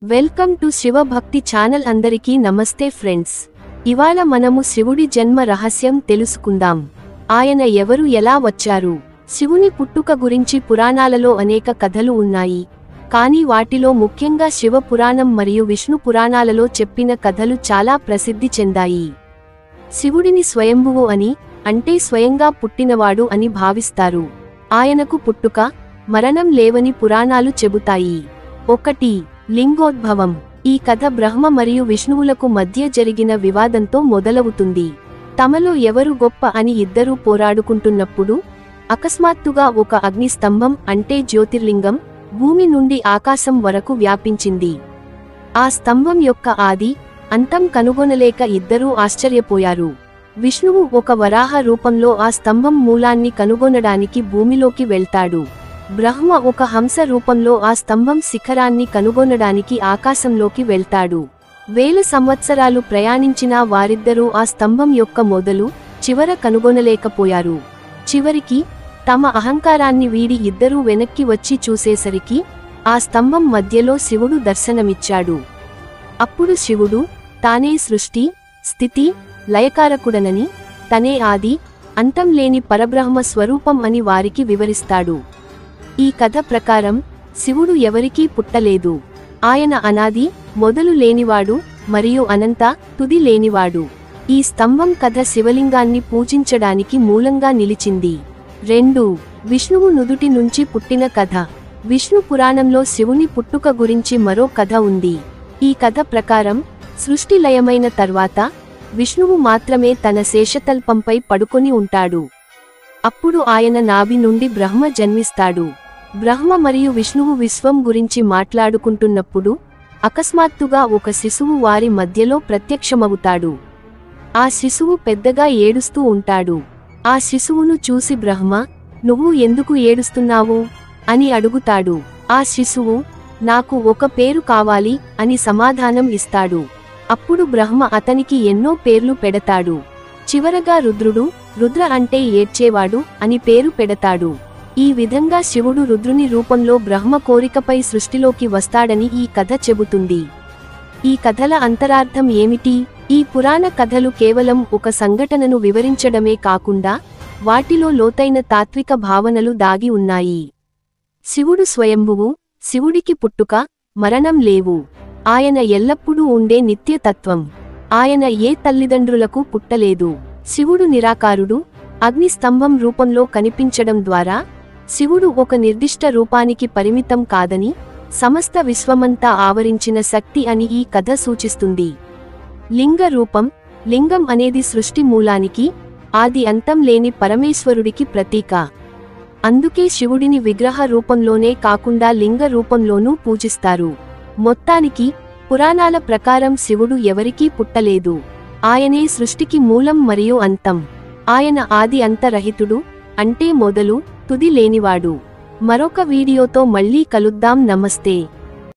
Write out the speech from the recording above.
Welcome to Shiva భక్తి channel. అందరికీ నమస్తే ఫ్రెండ్స్. ఇవాళ మనము శివుడి జన్మ రహస్యం తెలుసుకుందాం. ఆయన ఎవరు, ఎలా వచ్చారు? శివుని పుట్టుక గురించి పురాణాలలో అనేక కథలు ఉన్నాయి. కానీ వాటిలో ముఖ్యంగా శివ పురాణం మరియు విష్ణు పురాణాలలో చెప్పిన కథలు చాలా ప్రసిద్ధి చెందాయి. శివుడిని స్వయంభువు అని, అంటే స్వయంగా పుట్టినవాడు అని భావిస్తారు. ఆయనకు పుట్టుక, మరణం లేవని పురాణాలు చెబుతాయి. 1. లింగోద్భవం. ఈ కథ బ్రహ్మ మరియు విష్ణువులకు మధ్య జరిగిన వివాదంతో మొదలవుతుంది. తమలో ఎవరు గొప్ప అని ఇద్దరూ పోరాడుకుంటున్నప్పుడు అకస్మాత్తుగా ఒక అగ్నిస్తంభం, అంటే జ్యోతిర్లింగం, భూమి నుండి ఆకాశం వరకు వ్యాపించింది. ఆ స్తంభం యొక్క ఆది, అంతం కనుగొనలేక ఇద్దరూ ఆశ్చర్యపోయారు. విష్ణువు ఒక వరాహ రూపంలో ఆ స్తంభం మూలాన్ని కనుగొనడానికి భూమిలోకి వెళ్తాడు. బ్రహ్మ ఒక హంస రూపంలో ఆ స్తంభం శిఖరాన్ని కనుగొనడానికి ఆకాశంలోకి వెళ్తాడు. వేల సంవత్సరాలు ప్రయాణించినా వారిద్దరూ ఆ స్తంభం యొక్క మొదలు, చివర కనుగొనలేకపోయారు. చివరికి తమ అహంకారాన్ని వీడి ఇద్దరూ వెనక్కి వచ్చి చూసేసరికి ఆ స్తంభం మధ్యలో శివుడు దర్శనమిచ్చాడు. అప్పుడు శివుడు తానే సృష్టి, స్థితి, లయకారకుడనని, తనే ఆది, అంతం లేని పరబ్రహ్మ స్వరూపం అని వారికి వివరిస్తాడు. ఈ కథ ప్రకారం శివుడు ఎవరికీ పుట్టలేదు. ఆయన అనాది, మొదలు లేనివాడు మరియు అనంత, తుది లేనివాడు. ఈ స్తంభం కథ శివలింగాన్ని పూజించడానికి మూలంగా నిలిచింది. 2. విష్ణువు నుదుటి నుంచి పుట్టిన కథ. విష్ణు పురాణంలో శివుని పుట్టుక గురించి మరో కథ ఉంది. ఈ కథ ప్రకారం సృష్టి లయమైన తర్వాత విష్ణువు మాత్రమే తన శేషతల్పంపై పడుకొని ఉంటాడు. అప్పుడు ఆయన నాభి నుండి బ్రహ్మ జన్మిస్తాడు. బ్రహ్మ మరియు విష్ణువు విశ్వం గురించి మాట్లాడుకుంటున్నప్పుడు అకస్మాత్తుగా ఒక శిశువు వారి మధ్యలో ప్రత్యక్షమవుతాడు. ఆ శిశువు పెద్దగా ఏడుస్తూ ఉంటాడు. ఆ శిశువును చూసి బ్రహ్మ, "నువ్వు ఎందుకు ఏడుస్తున్నావు?" అని అడుగుతాడు. ఆ శిశువు, "నాకు ఒక పేరు కావాలి" అని సమాధానం ఇస్తాడు. అప్పుడు బ్రహ్మ అతనికి ఎన్నో పేర్లు పెడతాడు. చివరగా రుద్రుడు, రుద్ర అంటే ఏడ్చేవాడు అని పేరు పెడతాడు. ఈ విధంగా శివుడు రుద్రుని రూపంలో బ్రహ్మ కోరికపై సృష్టిలోకి వస్తాడని ఈ కథ చెబుతుంది. ఈ కథల అంతరార్థం ఏమిటి? ఈ పురాణ కథలు కేవలం ఒక సంఘటనను వివరించడమే కాకుండా వాటిలో లోతైన తాత్విక భావనలు దాగి ఉన్నాయి. శివుడు స్వయంభువు, శివుడికి పుట్టుక, మరణం లేవు. ఆయన ఎల్లప్పుడూ ఉండే నిత్యతత్వం. ఆయన ఏ తల్లిదండ్రులకు పుట్టలేదు. శివుడు నిరాకారుడు. అగ్ని స్తంభం రూపంలో కనిపించడం ద్వారా శివుడు ఒక నిర్దిష్ట రూపానికి పరిమితం కాదని, సమస్త విశ్వమంతా ఆవరించిన శక్తి అని ఈ కథ సూచిస్తుంది. లింగ రూపం. లింగం అనేది సృష్టి మూలానికి, ఆది అంతం లేని పరమేశ్వరుడికి ప్రతీక. అందుకే శివుడిని విగ్రహ రూపంలోనే కాకుండా లింగ రూపంలోనూ పూజిస్తారు. మొత్తానికి పురాణాల ప్రకారం శివుడు ఎవరికీ పుట్టలేదు. ఆయనే సృష్టికి మూలం మరియు అంతం. ఆయన ఆది అంతరహితుడు, అంటే మొదలు, తుది లేనివాడు. మరొక వీడియోతో మళ్ళీ కలుద్దాం. నమస్తే.